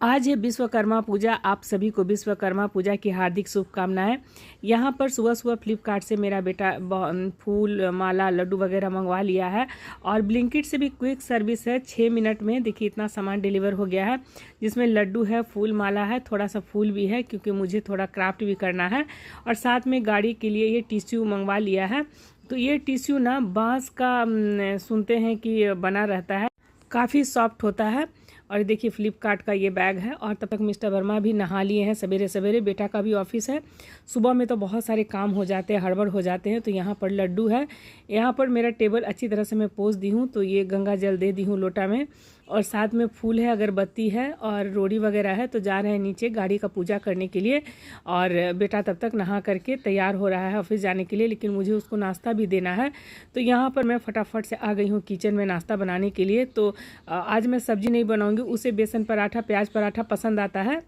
आज है विश्वकर्मा पूजा। आप सभी को विश्वकर्मा पूजा की हार्दिक शुभकामनाएं। यहाँ पर सुबह सुबह फ्लिपकार्ट से मेरा बेटा फूल माला लड्डू वगैरह मंगवा लिया है और ब्लिंकिट से भी क्विक सर्विस है। 6 मिनट में देखिए इतना सामान डिलीवर हो गया है, जिसमें लड्डू है, फूल माला है, थोड़ा सा फूल भी है क्योंकि मुझे थोड़ा क्राफ्ट भी करना है। और साथ में गाड़ी के लिए ये टिश्यू मंगवा लिया है। तो ये टिश्यू ना बांस का सुनते हैं कि बना रहता है, काफ़ी सॉफ्ट होता है। और देखिए फ्लिपकार्ट का ये बैग है। और तब तक मिस्टर वर्मा भी नहा लिए हैं सवेरे सवेरे। बेटा का भी ऑफिस है। सुबह में तो बहुत सारे काम हो जाते हैं, हड़बड़ हो जाते हैं। तो यहाँ पर लड्डू है। यहाँ पर मेरा टेबल अच्छी तरह से मैं पोंछ दी हूँ। तो ये गंगा जल दे दी हूँ लोटा में, और साथ में फूल है, अगरबत्ती है और रोड़ी वगैरह है। तो जा रहे हैं नीचे गाड़ी का पूजा करने के लिए। और बेटा तब तक नहा करके तैयार हो रहा है ऑफिस जाने के लिए, लेकिन मुझे उसको नाश्ता भी देना है। तो यहाँ पर मैं फटाफट से आ गई हूँ किचन में नाश्ता बनाने के लिए। तो आज मैं सब्जी नहीं बनाऊंगी, उसे बेसन पराठा प्याज पराठा पसंद आता है।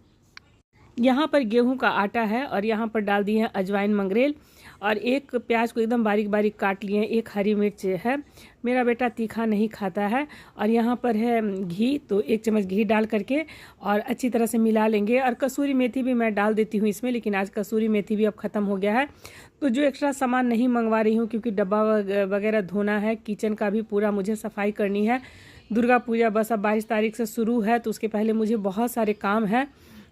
यहाँ पर गेहूं का आटा है और यहाँ पर डाल दिए हैं अजवाइन मंगरेल, और एक प्याज को एकदम बारीक बारीक काट लिए हैं। एक हरी मिर्च है। मेरा बेटा तीखा नहीं खाता है। और यहाँ पर है घी, तो 1 चम्मच घी डाल करके और अच्छी तरह से मिला लेंगे। और कसूरी मेथी भी मैं डाल देती हूँ इसमें, लेकिन आज कसूरी मेथी भी अब ख़त्म हो गया है। तो जो एक्स्ट्रा सामान नहीं मंगवा रही हूँ क्योंकि डब्बा वगैरह धोना है, किचन का भी पूरा मुझे सफाई करनी है। दुर्गा पूजा बस अब 22 तारीख से शुरू है, तो उसके पहले मुझे बहुत सारे काम हैं।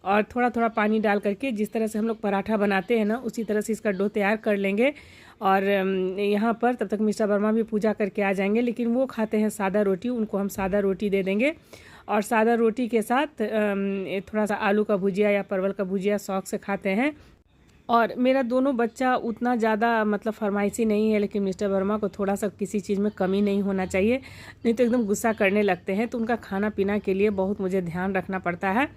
और थोड़ा थोड़ा पानी डाल करके जिस तरह से हम लोग पराठा बनाते हैं ना, उसी तरह से इसका डो तैयार कर लेंगे। और यहाँ पर तब तक मिस्टर वर्मा भी पूजा करके आ जाएंगे, लेकिन वो खाते हैं सादा रोटी, उनको हम सादा रोटी दे देंगे। और सादा रोटी के साथ थोड़ा सा आलू का भुजिया या परवल का भुजिया शौक से खाते हैं। और मेरा दोनों बच्चा उतना ज़्यादा मतलब फरमाइशी नहीं है, लेकिन मिस्टर वर्मा को थोड़ा सा किसी चीज़ में कमी नहीं होना चाहिए, नहीं तो एकदम गुस्सा करने लगते हैं। तो उनका खाना पीना के लिए बहुत मुझे ध्यान रखना पड़ता है।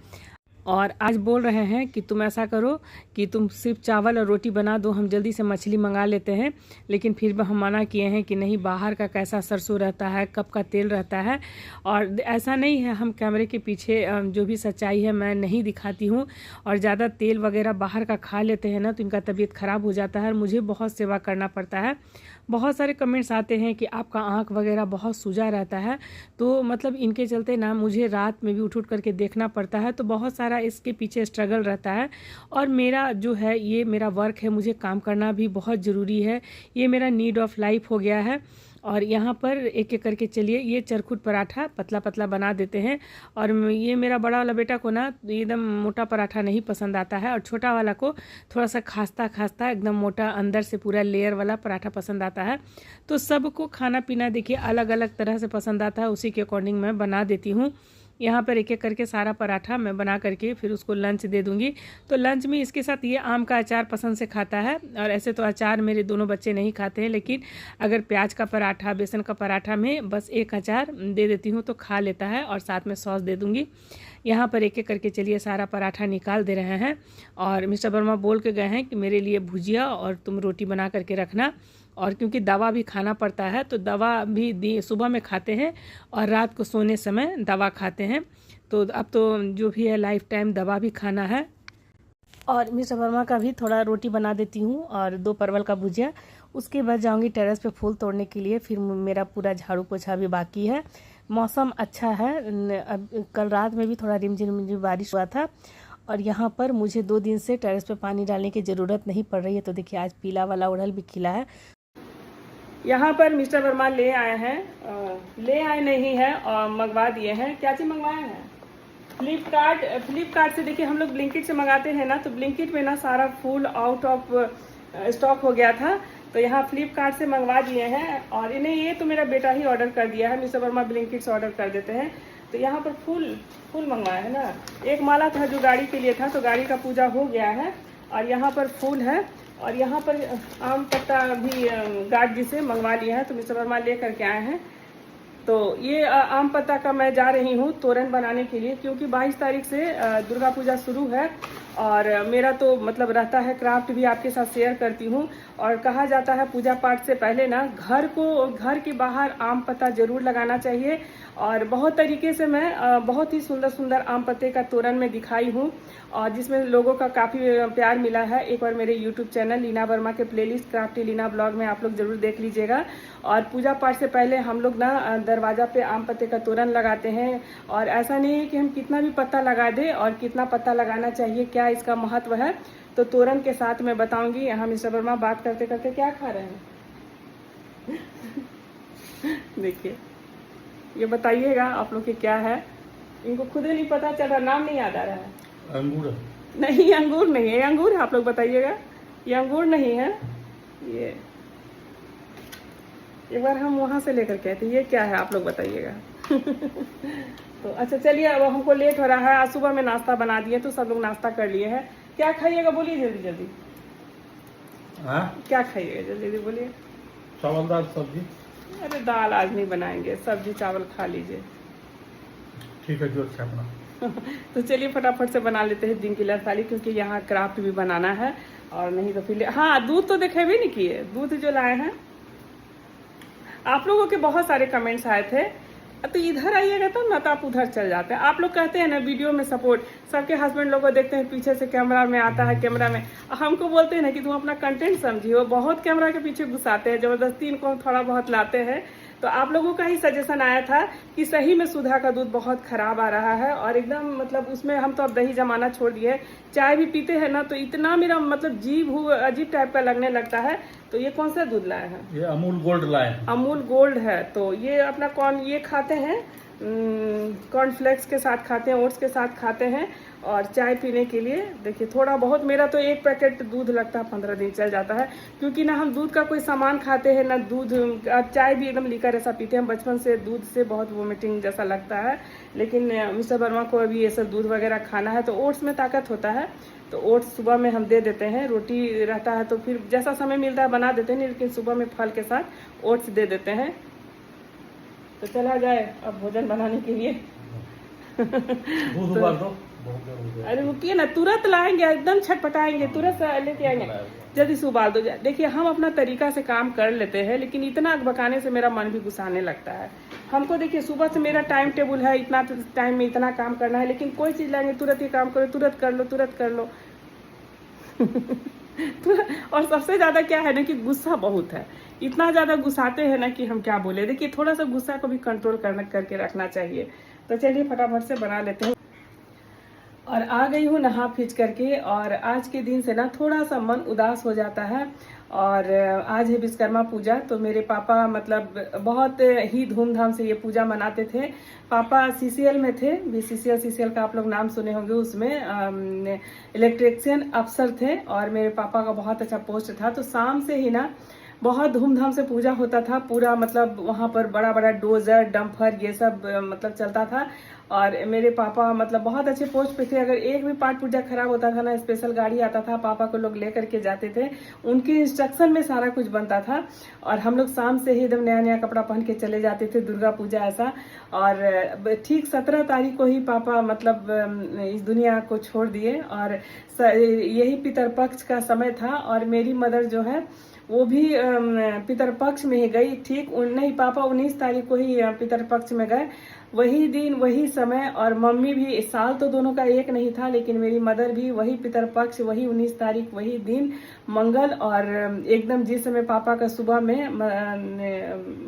और आज बोल रहे हैं कि तुम ऐसा करो कि तुम सिर्फ चावल और रोटी बना दो, हम जल्दी से मछली मंगा लेते हैं। लेकिन फिर भी हम मना किए हैं कि नहीं, बाहर का कैसा सरसों रहता है, कब का तेल रहता है। और ऐसा नहीं है, हम कैमरे के पीछे जो भी सच्चाई है मैं नहीं दिखाती हूँ। और ज़्यादा तेल वगैरह बाहर का खा लेते हैं ना, तो इनका तबीयत ख़राब हो जाता है और मुझे बहुत सेवा करना पड़ता है। बहुत सारे कमेंट्स आते हैं कि आपका आँख वगैरह बहुत सूजा रहता है, तो मतलब इनके चलते ना मुझे रात में भी उठ करके देखना पड़ता है। तो बहुत सारा इसके पीछे स्ट्रगल रहता है। और मेरा जो है ये मेरा वर्क है, मुझे काम करना भी बहुत ज़रूरी है। ये मेरा नीड ऑफ लाइफ हो गया है। और यहाँ पर एक एक करके चलिए ये चरखुट पराठा पतला पतला बना देते हैं। और ये मेरा बड़ा वाला बेटा को ना एकदम मोटा पराठा नहीं पसंद आता है, और छोटा वाला को थोड़ा सा खास्ता खास्ता एकदम मोटा अंदर से पूरा लेयर वाला पराठा पसंद आता है। तो सबको खाना पीना देखिए अलग अलग तरह से पसंद आता है, उसी के अकॉर्डिंग मैं बना देती हूँ। यहाँ पर एक एक करके सारा पराठा मैं बना करके फिर उसको लंच दे दूँगी। तो लंच में इसके साथ ये आम का अचार पसंद से खाता है। और ऐसे तो अचार मेरे दोनों बच्चे नहीं खाते हैं, लेकिन अगर प्याज का पराठा बेसन का पराठा में बस एक अचार दे देती हूँ तो खा लेता है, और साथ में सॉस दे दूँगी। यहाँ पर एक एक करके चलिए सारा पराठा निकाल दे रहे हैं। और मिस्टर वर्मा बोल के गए हैं कि मेरे लिए भुजिया और तुम रोटी बना करके रखना। और क्योंकि दवा भी खाना पड़ता है, तो दवा भी सुबह में खाते हैं और रात को सोने समय दवा खाते हैं। तो अब तो जो भी है लाइफ टाइम दवा भी खाना है। और मिस्टर वर्मा का भी थोड़ा रोटी बना देती हूँ और 2 परवल का भुजिया। उसके बाद जाऊँगी टेरेस पे फूल तोड़ने के लिए। फिर मेरा पूरा झाड़ू पोछा भी बाकी है। मौसम अच्छा है। अब कल रात में भी थोड़ा रिमझिम बारिश हुआ था। और यहाँ पर मुझे 2 दिन से टेरेस पे पानी डालने की ज़रूरत नहीं पड़ रही है। तो देखिए आज पीला वाला उड़हल भी खिला है। यहाँ पर मिस्टर वर्मा ले आए हैं, ले आए नहीं है और मंगवा दिए हैं। क्या चीज़ मंगवाए हैं? फ्लिपकार्ट से। देखिए हम लोग ब्लिंकिट से मंगाते हैं ना, तो ब्लिंकिट में ना सारा फूल आउट ऑफ स्टॉक हो गया था। तो यहाँ फ्लिपकार्ट से मंगवा दिए हैं। और इन्हें ये तो मेरा बेटा ही ऑर्डर कर दिया है, मिस्टर वर्मा ब्लिंकिट से ऑर्डर कर देते हैं। तो यहाँ पर फूल मंगवाए हैं ना। एक माला था जो गाड़ी के लिए था, तो गाड़ी का पूजा हो गया है। और यहाँ पर फूल है। और यहाँ पर आम पत्ता भी गार्ड जी से मंगवा लिया है, तो मिस्टर वर्मा ले करके आए हैं। तो ये आम पत्ता का मैं जा रही हूँ तोरण बनाने के लिए, क्योंकि 22 तारीख से दुर्गा पूजा शुरू है। और मेरा तो मतलब रहता है क्राफ्ट भी आपके साथ शेयर करती हूँ। और कहा जाता है पूजा पाठ से पहले ना घर के बाहर आम पत्ता जरूर लगाना चाहिए। और बहुत तरीके से मैं बहुत ही सुंदर सुंदर आम पत्ते का तोरण में दिखाई हूँ, और जिसमें लोगों का काफ़ी प्यार मिला है। एक बार मेरे यूट्यूब चैनल लीना वर्मा के प्लेलिस्ट क्राफ्टी लीना ब्लॉग में आप लोग जरूर देख लीजिएगा। और पूजा पाठ से पहले हम लोग ना दरवाज़ा पे आम पत्ते का तोरण लगाते हैं। और ऐसा नहीं है कि हम कितना भी पत्ता लगा दें, और कितना पत्ता लगाना चाहिए, क्या इसका महत्व है, तो तोरण के साथ मैं बताऊंगी। यहाँ मिस्टर वर्मा बात करते करते क्या खा रहे हैं देखिए, ये बताइएगा आप लोग के क्या है। इनको खुद ही नहीं पता चल रहा, नाम नहीं याद आ रहा है। अंगूर नहीं, अंगूर नहीं है, अंगूर है, आप लोग बताइएगा। ये अंगूर नहीं है, ये एक बार हम वहां से लेकर के आए थे। ये क्या है आप लोग बताइएगा तो अच्छा चलिए, अब हमको लेट हो रहा है। आज सुबह में नाश्ता बना दिए तो सब लोग नाश्ता कर लिए हैं। क्या खाइएगा बोलिए जल्दी जल्दी। क्या खाइएगा जल्दी जल्दी बोलिए। चावल दाल सब्जी। अरे दाल आज नहीं बनाएंगे, सब्जी चावल खा लीजिए। ठीक है, जो अच्छा अपना तो चलिए फटाफट से बना लेते हैं दिन की लड़साली, क्योंकि यहाँ क्राफ्ट भी बनाना है। और नहीं तो फिर हाँ, दूध तो देखे भी नहीं किए, दूध जो लाए हैं। आप लोगों के बहुत सारे कमेंट्स आए थे, तो इधर आइएगा तो ना, तो आप उधर चल जाते हैं। आप लोग कहते हैं ना वीडियो में सपोर्ट, सबके हस्बैंड लोग को देखते हैं पीछे से कैमरा में आता है, कैमरा में हमको बोलते हैं ना कि तुम अपना कंटेंट समझिए। बहुत कैमरा के पीछे घुसाते हैं, जबरदस्ती इनको थोड़ा बहुत लाते हैं। तो आप लोगों का ही सजेशन आया था कि सही में सुधा का दूध बहुत खराब आ रहा है, और एकदम मतलब उसमें हम तो अब दही जमाना छोड़ दिए। चाय भी पीते हैं ना तो इतना मेरा मतलब जीभ अजीब टाइप का लगने लगता है। तो ये कौन सा दूध लाए हैं? ये अमूल गोल्ड लाए हैं। अमूल गोल्ड है। तो ये अपना ये खाते हैं, कॉर्नफ्लेक्स के साथ खाते हैं, ओट्स के साथ खाते हैं। और चाय पीने के लिए देखिए थोड़ा बहुत, मेरा तो एक पैकेट दूध लगता है 15 दिन चल जाता है, क्योंकि ना हम दूध का कोई सामान खाते हैं ना दूध। चाय भी एकदम लीकर ऐसा पीते हैं, बचपन से दूध से बहुत वोमिटिंग जैसा लगता है। लेकिन मिस्टर वर्मा को अभी ये सब दूध वगैरह खाना है। तो ओट्स में ताकत होता है, तो ओट्स सुबह में हम दे देते हैं। रोटी रहता है तो फिर जैसा समय मिलता है बना देते हैं, लेकिन सुबह में फल के साथ ओट्स दे देते हैं। तो चला जाए अब भोजन बनाने के लिए दूध उबाल दो। अरे रुकिए ना, तुरंत लाएंगे, एकदम छटपटाएंगे, तुरंत लेके आएंगे, जल्दी से उबाल दो। देखिए हम अपना तरीका से काम कर लेते हैं, लेकिन इतना बकाने से मेरा मन भी गुस्साने लगता है। हमको देखिए सुबह से मेरा टाइम टेबल है, इतना टाइम में इतना काम करना है, लेकिन कोई चीज लाएंगे तुरंत ही काम करो, तुरंत कर लो, तुरंत कर लो और सबसे ज्यादा क्या है ना कि गुस्सा बहुत है, इतना ज्यादा गुस्साते हैं ना कि हम क्या बोले। देखिए थोड़ा सा गुस्सा को भी कंट्रोल करके रखना चाहिए। तो चलिए फटाफट से बना लेते हैं। और आ गई हूँ नहा फीच करके, और आज के दिन से ना थोड़ा सा मन उदास हो जाता है। और आज है विश्वकर्मा पूजा, तो मेरे पापा मतलब बहुत ही धूमधाम से ये पूजा मनाते थे। पापा सीसीएल में थे, बीसीसीएल का आप लोग नाम सुने होंगे, उसमें इलेक्ट्रिशियन अफसर थे, और मेरे पापा का बहुत अच्छा पोस्ट था। तो शाम से ही ना बहुत धूमधाम से पूजा होता था, पूरा मतलब वहाँ पर बड़ा बड़ा डोजर डंपर ये सब मतलब चलता था। और मेरे पापा मतलब बहुत अच्छे पोस्ट पे थे। अगर एक भी पाठ पूजा खराब होता था ना, स्पेशल गाड़ी आता था, पापा को लोग लेकर के जाते थे, उनके इंस्ट्रक्शन में सारा कुछ बनता था। और हम लोग शाम से ही एकदम नया नया कपड़ा पहन के चले जाते थे, दुर्गा पूजा ऐसा। और ठीक 17 तारीख को ही पापा मतलब इस दुनिया को छोड़ दिए, और यही पितरपक्ष का समय था। और मेरी मदर जो है वो भी पितरपक्ष में ही गई। ठीक नहीं, पापा 19 तारीख को ही पितरपक्ष में गए, वही दिन वही समय। और मम्मी भी, साल तो दोनों का एक नहीं था, लेकिन मेरी मदर भी वही पितरपक्ष, वही 19 तारीख, वही दिन मंगल। और एकदम जिस समय पापा का सुबह में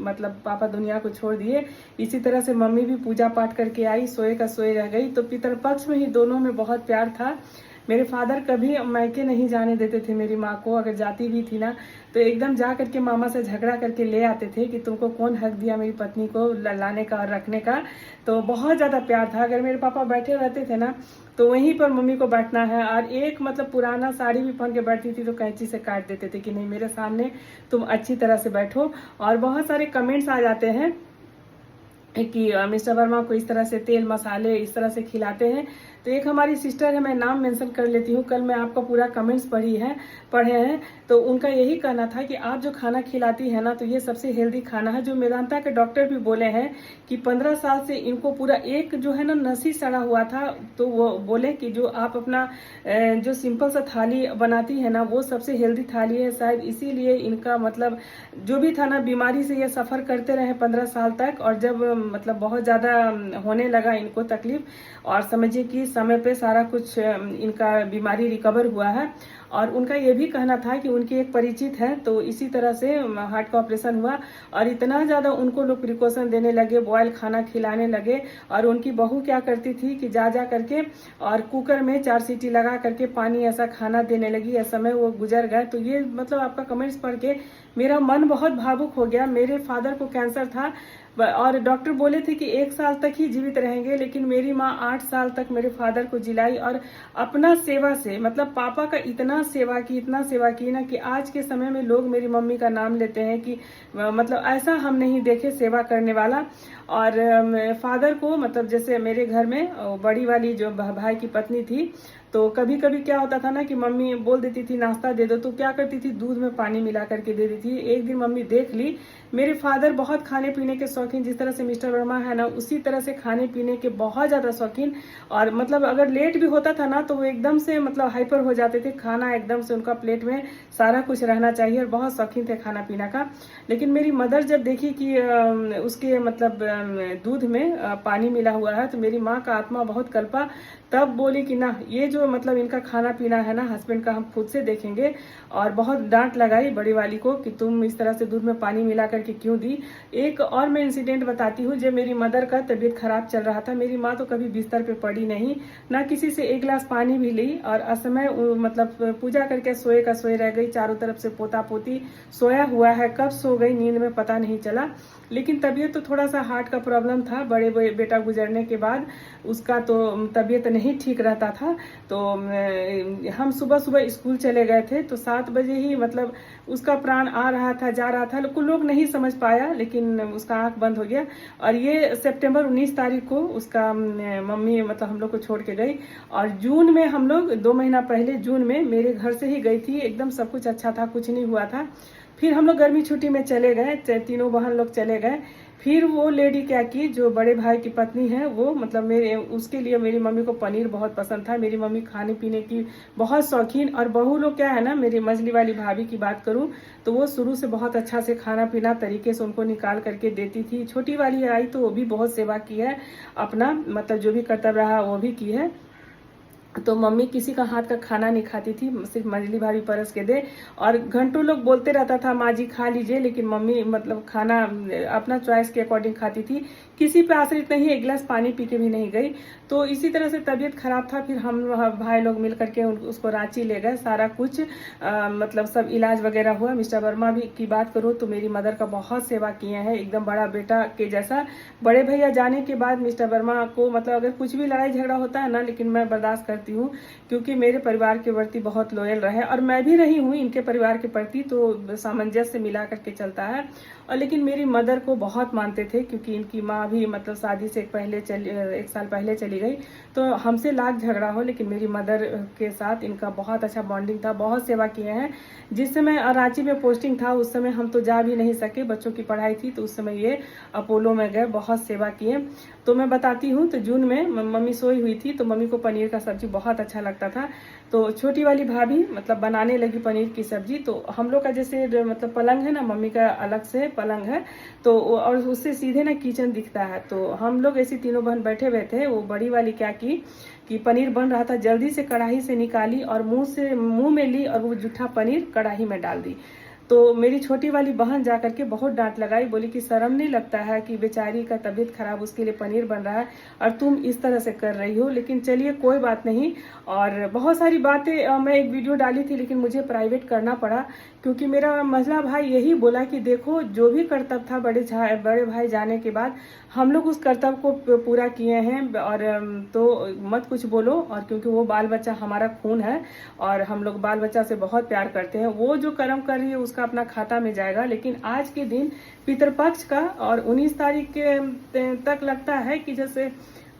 मतलब पापा दुनिया को छोड़ दिए, इसी तरह से मम्मी भी पूजा पाठ करके आई, सोए का सोए रह गई। तो पितरपक्ष में ही दोनों में बहुत प्यार था। मेरे फादर कभी मैके नहीं जाने देते थे मेरी माँ को, अगर जाती भी थी ना तो एकदम जा करके मामा से झगड़ा करके ले आते थे कि तुमको कौन हक दिया मेरी पत्नी को लाने का और रखने का। तो बहुत ज़्यादा प्यार था। अगर मेरे पापा बैठे रहते थे ना तो वहीं पर मम्मी को बैठना है। और एक मतलब पुराना साड़ी भी पहन के बैठती थी तो कैंची से काट देते थे कि नहीं, मेरे सामने तुम अच्छी तरह से बैठो। और बहुत सारे कमेंट्स आ जाते हैं कि मिस्टर वर्मा को इस तरह से तेल मसाले इस तरह से खिलाते हैं। तो एक हमारी सिस्टर है, मैं नाम मेंशन कर लेती हूँ, कल मैं आपका पूरा कमेंट्स पढ़े हैं। तो उनका यही कहना था कि आप जो खाना खिलाती है ना तो ये सबसे हेल्दी खाना है। जो मेदांता के डॉक्टर भी बोले हैं कि 15 साल से इनको पूरा एक जो है ना नसी सड़ा हुआ था, तो वो बोले कि जो आप अपना जो सिंपल सा थाली बनाती है ना वो सबसे हेल्दी थाली है। शायद इसीलिए इनका मतलब जो भी था ना बीमारी से ये सफ़र करते रहे 15 साल तक। और जब मतलब बहुत ज़्यादा होने लगा इनको तकलीफ। और समझिए कि समय पे सारा कुछ इनका बीमारी रिकवर हुआ है। और उनका ये भी कहना था कि उनकी एक परिचित है, तो इसी तरह से हार्ट का ऑपरेशन हुआ और इतना ज़्यादा उनको लोग प्रिकॉशन देने लगे, बॉयल खाना खिलाने लगे। और उनकी बहू क्या करती थी कि जा करके और कुकर में 4 सीटी लगा करके पानी ऐसा खाना देने लगी। इस समय वो गुजर गए। तो ये मतलब आपका कमेंट्स पढ़ के मेरा मन बहुत भावुक हो गया। मेरे फादर को कैंसर था और डॉक्टर बोले थे कि 1 साल तक ही जीवित रहेंगे, लेकिन मेरी माँ 8 साल तक मेरे फादर को जिलाई और अपना सेवा से, मतलब पापा का इतना सेवा की ना कि आज के समय में लोग मेरी मम्मी का नाम लेते हैं कि मतलब ऐसा हम नहीं देखे सेवा करने वाला। और फादर को मतलब जैसे मेरे घर में बड़ी वाली जो भाई की पत्नी थी, तो कभी कभी क्या होता था ना कि मम्मी बोल देती थी नाश्ता दे दो, तो क्या करती थी दूध में पानी मिला करके दे देती थी। एक दिन मम्मी देख ली, मेरे फादर बहुत खाने पीने के शौकीन, जिस तरह से मिस्टर वर्मा है ना उसी तरह से खाने पीने के बहुत ज्यादा शौकीन। और मतलब अगर लेट भी होता था ना तो वो एकदम से मतलब हाइपर हो जाते थे, खाना एकदम से उनका प्लेट में सारा कुछ रहना चाहिए और बहुत शौकीन थे खाना पीना का। लेकिन मेरी मदर जब देखी कि उसके मतलब दूध में पानी मिला हुआ है, तो मेरी माँ का आत्मा बहुत कल्पा। तब बोली कि ना ये जो मतलब इनका खाना पीना है ना हस्बैंड का हम खुद से देखेंगे। और बहुत डांट लगाई बड़ी वाली को कि तुम इस तरह से दूध में पानी मिला करके क्यों दी। एक और मैं इंसिडेंट बताती हूँ। जब मेरी मदर का तबीयत खराब चल रहा था, मेरी माँ तो कभी बिस्तर पे पड़ी नहीं, ना किसी से एक गिलास पानी भी ली। और असमय मतलब पूजा करके सोए का सोए रह गई। चारों तरफ से पोता पोती सोया हुआ है, कब सो गई नींद में पता नहीं चला। लेकिन तबीयत तो थोड़ा सा हार्ट का प्रॉब्लम था, बड़े बेटा गुजरने के बाद उसका तो तबीयत नहीं ठीक रहता था। तो हम सुबह सुबह स्कूल चले गए थे, तो 7 बजे ही मतलब उसका प्राण आ रहा था जा रहा था। कुछ लोग नहीं समझ पाया, लेकिन उसका आंख बंद हो गया। और ये सितंबर 19 तारीख को उसका मम्मी मतलब हम लोग को छोड़ के गई। और जून में हम लोग 2 महीना पहले जून में मेरे घर से ही गई थी। एकदम सब कुछ अच्छा था, कुछ नहीं हुआ था। फिर हम लोग गर्मी छुट्टी में चले गए, तीनों बहन लोग चले गए। फिर वो लेडी क्या की, जो बड़े भाई की पत्नी है, वो मतलब मेरे उसके लिए मेरी मम्मी को पनीर बहुत पसंद था। मेरी मम्मी खाने पीने की बहुत शौकीन। और बहू लोग क्या है ना, मेरी मझली वाली भाभी की बात करूं तो वो शुरू से बहुत अच्छा से खाना पीना तरीके से उनको निकाल करके देती थी। छोटी वाली आई तो वो भी बहुत सेवा की है, अपना मतलब जो भी कर्तव्य रहा वो भी की है। तो मम्मी किसी का हाथ का खाना नहीं खाती थी, सिर्फ मझली भाभी परस के दे। और घंटों लोग बोलते रहता था माँ जी खा लीजिए, लेकिन मम्मी मतलब खाना अपना चॉइस के अकॉर्डिंग खाती थी, किसी पे आश्रित नहीं, एक गिलास पानी पी के भी नहीं गई। तो इसी तरह से तबीयत खराब था। फिर हम भाई लोग मिल करके उसको रांची ले गए, सारा कुछ मतलब सब इलाज वगैरह हुआ। मिस्टर वर्मा भी की बात करूँ तो मेरी मदर का बहुत सेवा किए हैं, एकदम बड़ा बेटा के जैसा। बड़े भैया जाने के बाद मिस्टर वर्मा को मतलब अगर कुछ भी लड़ाई झगड़ा होता है ना, लेकिन मैं बर्दाश्त करती हूँ, क्योंकि मेरे परिवार के प्रति बहुत लॉयल रहे और मैं भी रही हूँ इनके परिवार के प्रति, तो सामंजस्य मिला करके चलता है। और लेकिन मेरी मदर को बहुत मानते थे, क्योंकि इनकी माँ भी मतलब शादी से एक साल पहले चली गई। तो हमसे लाख झगड़ा हो, लेकिन मेरी मदर के साथ इनका बहुत अच्छा बॉन्डिंग था, बहुत सेवा किए हैं। जिस समय रांची में पोस्टिंग था उस समय हम तो जा भी नहीं सके, बच्चों की पढ़ाई थी, तो उस समय ये अपोलो में गए, बहुत सेवा किए। तो मैं बताती हूँ, तो जून में मम्मी सोई हुई थी, तो मम्मी को पनीर का सब्जी बहुत अच्छा लगता था। तो छोटी वाली भाभी मतलब बनाने लगी पनीर की सब्जी। तो हम लोग का जैसे मतलब पलंग है ना, मम्मी का अलग से पलंग है, तो और उससे सीधे ना किचन दिखता है। तो हम लोग ऐसी तीनों बहन बैठे हुए थे। वो बड़ी वाली क्या की कि पनीर बन रहा था, जल्दी से कढ़ाई से निकाली और मुंह में ली और वो जूठा पनीर कढ़ाई में डाल दी। तो मेरी छोटी वाली बहन जा करके बहुत डांट लगाई, बोली कि शर्म नहीं लगता है कि बेचारी का तबीयत खराब, उसके लिए पनीर बन रहा है और तुम इस तरह से कर रही हो। लेकिन चलिए कोई बात नहीं। और बहुत सारी बातें मैं एक वीडियो डाली थी, लेकिन मुझे प्राइवेट करना पड़ा, क्योंकि मेरा मझला भाई यही बोला कि देखो जो भी कर्तव्य था बड़े भाई जाने के बाद हम लोग उस कर्तव्य को पूरा किए हैं, और तो मत कुछ बोलो। और क्योंकि वो बाल बच्चा हमारा खून है और हम लोग बाल बच्चा से बहुत प्यार करते हैं, वो जो कर्म कर रही है उसका अपना खाता में जाएगा। लेकिन आज के दिन पितृपक्ष का और 19 तारीख के तक लगता है कि जैसे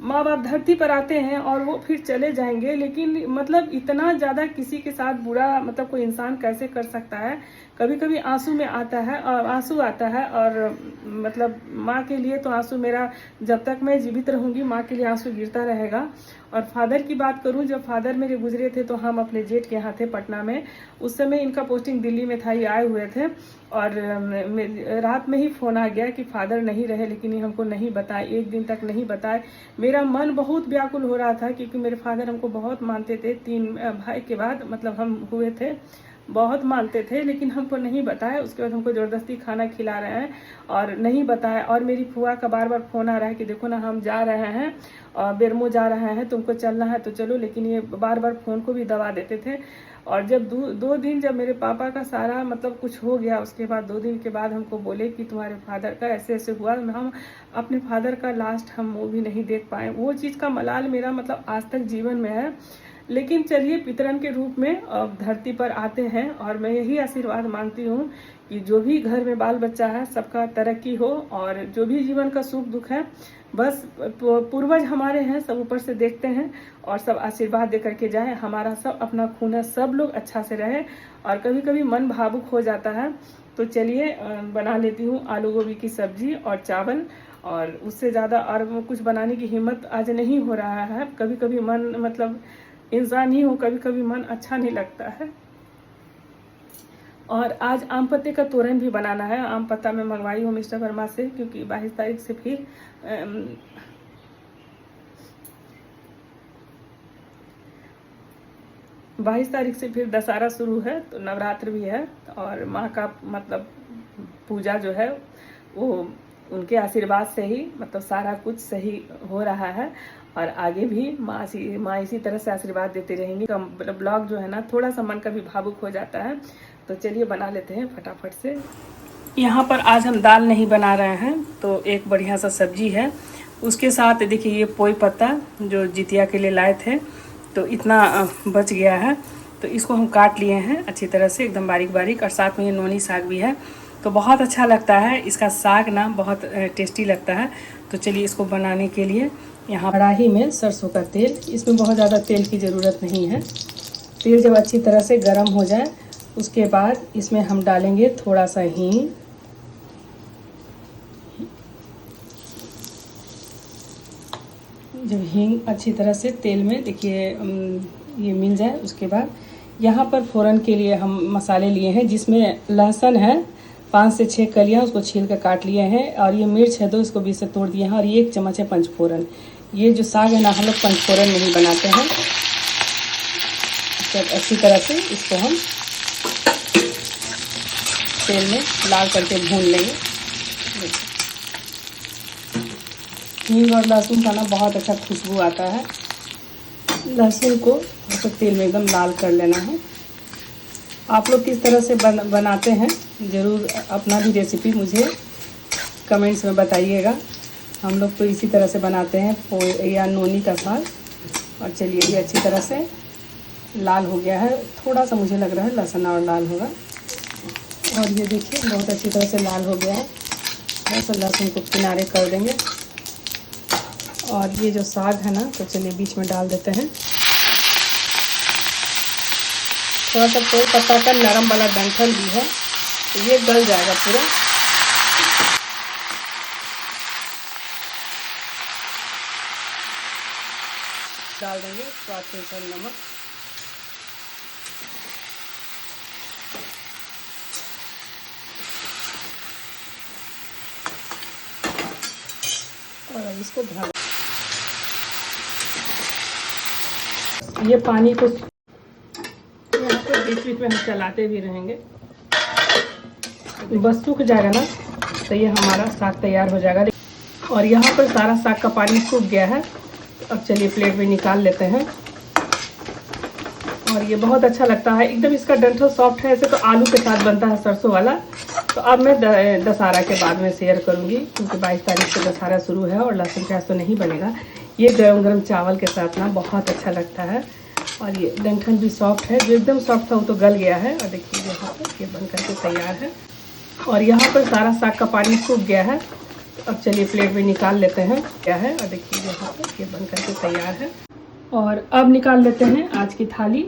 माँ बाप धरती पर आते हैं और वो फिर चले जाएंगे। लेकिन मतलब इतना ज्यादा किसी के साथ बुरा मतलब कोई इंसान कैसे कर सकता है। कभी कभी आंसू में आता है और आंसू आता है, और मतलब माँ के लिए तो आंसू मेरा जब तक मैं जीवित रहूंगी माँ के लिए आंसू गिरता रहेगा। और फादर की बात करूं, जब फादर मेरे गुजरे थे तो हम अपने जेठ के यहाँ थे पटना में। उस समय इनका पोस्टिंग दिल्ली में था, ये आए हुए थे और रात में ही फ़ोन आ गया कि फादर नहीं रहे, लेकिन ये हमको नहीं बताए, एक दिन तक नहीं बताए। मेरा मन बहुत व्याकुल हो रहा था क्योंकि मेरे फादर हमको बहुत मानते थे, 3 भाई के बाद मतलब हम हुए थे, बहुत मानते थे, लेकिन हमको नहीं बताया। उसके बाद हमको ज़बरदस्ती खाना खिला रहे हैं और नहीं बताया। और मेरी फुआ का बार बार फ़ोन आ रहा है कि देखो ना हम जा रहे हैं और बेरमो जा रहे हैं, तुमको चलना है तो चलो, लेकिन ये बार बार फ़ोन को भी दबा देते थे। और जब 2 दिन जब मेरे पापा का सारा मतलब कुछ हो गया, उसके बाद 2 दिन के बाद हमको बोले कि तुम्हारे फादर का ऐसे ऐसे हुआ। हम अपने फादर का लास्ट हम वो भी नहीं देख पाए। वो चीज़ का मलाल मेरा मतलब आज तक जीवन में है। लेकिन चलिए, पितरन के रूप में अब धरती पर आते हैं और मैं यही आशीर्वाद मांगती हूँ कि जो भी घर में बाल बच्चा है सबका तरक्की हो, और जो भी जीवन का सुख दुख है बस पूर्वज हमारे हैं, सब ऊपर से देखते हैं और सब आशीर्वाद दे करके जाए। हमारा सब अपना खून है, सब लोग अच्छा से रहे। और कभी कभी मन भावुक हो जाता है, तो चलिए बना लेती हूँ आलू गोभी की सब्जी और चावल। और उससे ज़्यादा और कुछ बनाने की हिम्मत आज नहीं हो रहा है। कभी कभी मन मतलब इंसान ही हूँ, कभी कभी मन अच्छा नहीं लगता है। और आज आम पत्ते का तोरन भी बनाना है। आम पत्ता मैं मंगवाई हूँ मिस्टर वर्मा से, क्योंकि 22 तारीख से फिर 22 तारीख से फिर दशहरा शुरू है, तो नवरात्र भी है और माँ का मतलब पूजा जो है वो उनके आशीर्वाद से ही मतलब सारा कुछ सही हो रहा है। और आगे भी माँ इसी तरह से आशीर्वाद देते रहेंगे। ब्लॉग जो है ना, थोड़ा सा मन का भी भावुक हो जाता है। तो चलिए बना लेते हैं फटाफट से। यहाँ पर आज हम दाल नहीं बना रहे हैं, तो एक बढ़िया सा सब्जी है। उसके साथ देखिए ये पोई पत्ता जो जितिया के लिए लाए थे, तो इतना बच गया है, तो इसको हम काट लिए हैं अच्छी तरह से एकदम बारीक बारीक। और साथ में ये नोनी साग भी है, तो बहुत अच्छा लगता है इसका साग ना, बहुत टेस्टी लगता है। तो चलिए इसको बनाने के लिए यहाँ कढ़ाई में सरसों का तेल, इसमें बहुत ज़्यादा तेल की ज़रूरत नहीं है। तेल जब अच्छी तरह से गर्म हो जाए उसके बाद इसमें हम डालेंगे थोड़ा सा हींग, जब हींग अच्छी तरह से तेल में देखिए ये मिल जाए, उसके बाद यहाँ पर फ़ौरन के लिए हम मसाले लिए हैं, जिसमें लहसुन है 5 से 6 कलियाँ, उसको छील कर काट लिए हैं। और ये मिर्च है 2, इसको बीच से तोड़ दिए हैं। और ये 1 चम्मच है पंचफोरन। ये जो साग है ना, हम लोग पंचफोरन नहीं बनाते हैं। तो अच्छी तरह से इसको हम तेल में लाल करके भून लेंगे। हींग और लहसुन का ना बहुत अच्छा खुशबू आता है। लहसुन को तो तेल में एकदम लाल कर लेना है। आप लोग किस तरह से बनाते हैं, ज़रूर अपना भी रेसिपी मुझे कमेंट्स में बताइएगा। हम लोग तो इसी तरह से बनाते हैं या नोनी का साग। और चलिए ये अच्छी तरह से लाल हो गया है, थोड़ा सा मुझे लग रहा है लहसुन और लाल होगा। और ये देखिए बहुत अच्छी तरह से लाल हो गया है। थोड़ा सा लहसुन को किनारे कर देंगे। और ये जो साग है ना, तो चलिए बीच में डाल देते हैं। थोड़ा सा पोई पत्ता का नरम वाला डंठल भी है, तो ये गल जाएगा पूरा। डाल देंगे स्वाद के अनुसार नमक। और अब इसको ढक, ये पानी को यहाँ पे बीच बीच में हम चलाते भी रहेंगे। बस सूख जाएगा ना, तो ये हमारा साग तैयार हो जाएगा। और यहाँ पर सारा साग का पानी सूख गया है। अब चलिए प्लेट में निकाल लेते हैं। और ये बहुत अच्छा लगता है, एकदम इसका डंठल सॉफ्ट है। ऐसे तो आलू के साथ बनता है सरसों वाला, तो अब मैं दशहरा के बाद में शेयर करूँगी, क्योंकि 22 तारीख से दशहरा शुरू है और लहसुन प्याज तो नहीं बनेगा। ये गरम गरम चावल के साथ ना बहुत अच्छा लगता है। और ये डंठल भी सॉफ्ट है, जो एकदम सॉफ्ट था वो तो गल गया है। और देखिए यहाँ पर ये बन करके तैयार है। और यहाँ पर सारा साग का पानी सूख गया है। अब चलिए प्लेट में निकाल लेते हैं क्या है। और देखिए यहाँ पर ये बन करके तैयार है। और अब निकाल लेते हैं आज की थाली।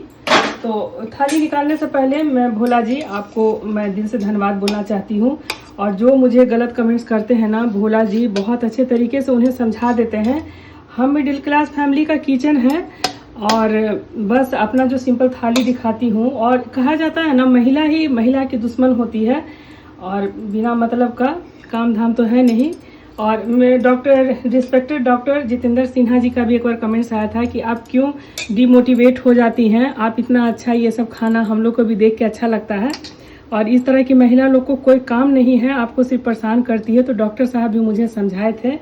तो थाली निकालने से पहले मैं भोला जी आपको मैं दिल से धन्यवाद बोलना चाहती हूँ। और जो मुझे गलत कमेंट्स करते हैं ना, भोला जी बहुत अच्छे तरीके से उन्हें समझा देते हैं। हम मिडिल क्लास फैमिली का किचन है और बस अपना जो सिंपल थाली दिखाती हूँ। और कहा जाता है ना, महिला ही महिला की दुश्मन होती है और बिना मतलब का काम धाम तो है नहीं। और मैं रिस्पेक्टेड डॉक्टर जितेंद्र सिन्हा जी का भी एक बार कमेंट्स आया था कि आप क्यों डिमोटिवेट हो जाती हैं, आप इतना अच्छा ये सब खाना हम लोग को भी देख के अच्छा लगता है और इस तरह की महिला लोग को कोई काम नहीं है, आपको सिर्फ परेशान करती है। तो डॉक्टर साहब भी मुझे समझाए थे,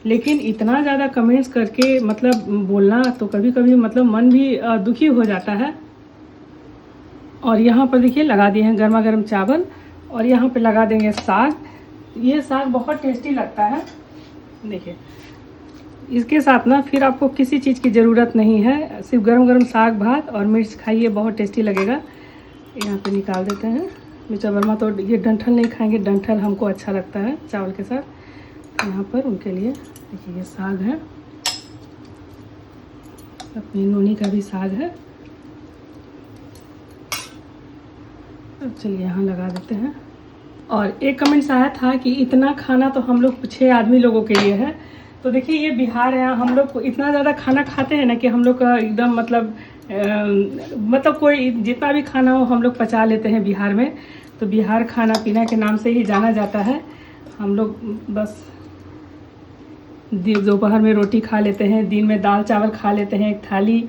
लेकिन इतना ज़्यादा कमेंट्स करके मतलब बोलना तो कभी कभी मतलब मन भी दुखी हो जाता है। और यहाँ पर देखिए लगा दिए हैं गर्मा गर्म चावल और यहाँ पे लगा देंगे साग। ये साग बहुत टेस्टी लगता है। देखिए इसके साथ ना फिर आपको किसी चीज़ की ज़रूरत नहीं है, सिर्फ गरम गरम साग भात और मिर्च खाइए, बहुत टेस्टी लगेगा। यहाँ पे निकाल देते हैं। मिर्चा वर्मा तो ये डंठल नहीं खाएंगे, डंठल हमको अच्छा लगता है चावल के साथ। तो यहाँ पर उनके लिए देखिए ये साग है, अपनी नूनी का भी साग है। अब चलिए यहाँ लगा देते हैं। और एक कमेंट्स आया था कि इतना खाना तो हम लोग 6 आदमी लोगों के लिए है। तो देखिए ये बिहार है, हम लोग को इतना ज़्यादा खाना खाते हैं ना कि हम लोग का एकदम मतलब कोई जितना भी खाना हो हम लोग पचा लेते हैं बिहार में। तो बिहार खाना पीना के नाम से ही जाना जाता है। हम लोग बस दोपहर में रोटी खा लेते हैं, दिन में दाल चावल खा लेते हैं एक थाली,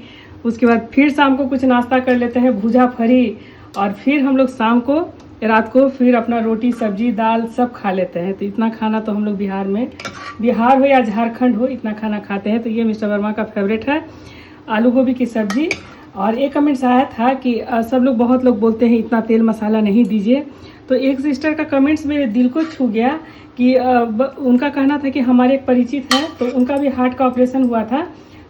उसके बाद फिर शाम को कुछ नाश्ता कर लेते हैं भुजा फरी, और फिर हम लोग शाम को रात को फिर अपना रोटी सब्जी दाल सब खा लेते हैं। तो इतना खाना तो हम लोग बिहार में, बिहार हो या झारखंड हो, इतना खाना खाते हैं। तो ये मिस्टर वर्मा का फेवरेट है आलू गोभी की सब्जी। और एक कमेंट्स आया था कि सब लोग बहुत लोग बोलते हैं इतना तेल मसाला नहीं दीजिए। तो एक सिस्टर का कमेंट्स मेरे दिल को छू गया कि उनका कहना था कि हमारे एक परिचित हैं, तो उनका भी हार्ट का ऑपरेशन हुआ था,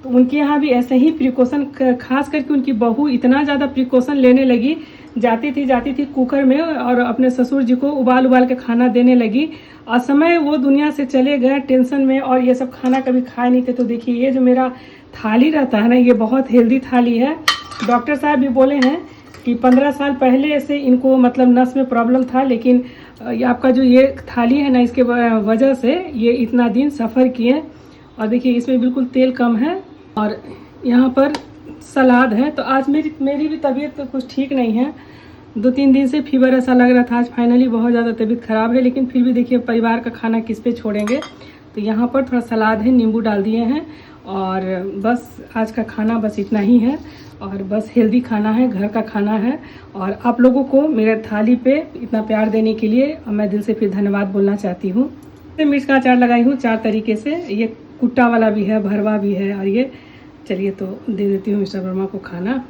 तो उनके यहाँ भी ऐसे ही प्रिकॉशन, खास करके उनकी बहू इतना ज़्यादा प्रिकॉशन लेने लगी, जाती थी कुकर में और अपने ससुर जी को उबाल के खाना देने लगी। असमय वो दुनिया से चले गए टेंशन में, और ये सब खाना कभी खाए नहीं थे। तो देखिए ये जो मेरा थाली रहता है ना, ये बहुत हेल्दी थाली है। डॉक्टर साहब भी बोले हैं कि 15 साल पहले से इनको मतलब नस में प्रॉब्लम था, लेकिन ये आपका जो ये थाली है ना, इसके वजह से ये इतना दिन सफ़र किए। और देखिए इसमें बिल्कुल तेल कम है और यहाँ पर सलाद है। तो आज मेरी भी तबीयत तो कुछ ठीक नहीं है, 2-3 दिन से फीवर ऐसा लग रहा था। आज फाइनली बहुत ज़्यादा तबीयत ख़राब है, लेकिन फिर भी देखिए परिवार का खाना किस पे छोड़ेंगे। तो यहाँ पर थोड़ा सलाद है, नींबू डाल दिए हैं, और बस आज का खाना बस इतना ही है। और बस हेल्दी खाना है, घर का खाना है। और आप लोगों को मेरे थाली पे इतना प्यार देने के लिए मैं दिल से फिर धन्यवाद बोलना चाहती हूँ। मिर्च का अचार लगाई हूँ 4 तरीके से, ये कुट्टा वाला भी है, भरवा भी है, और ये चलिए तो दे देती हूँ मिस्टर वर्मा को खाना।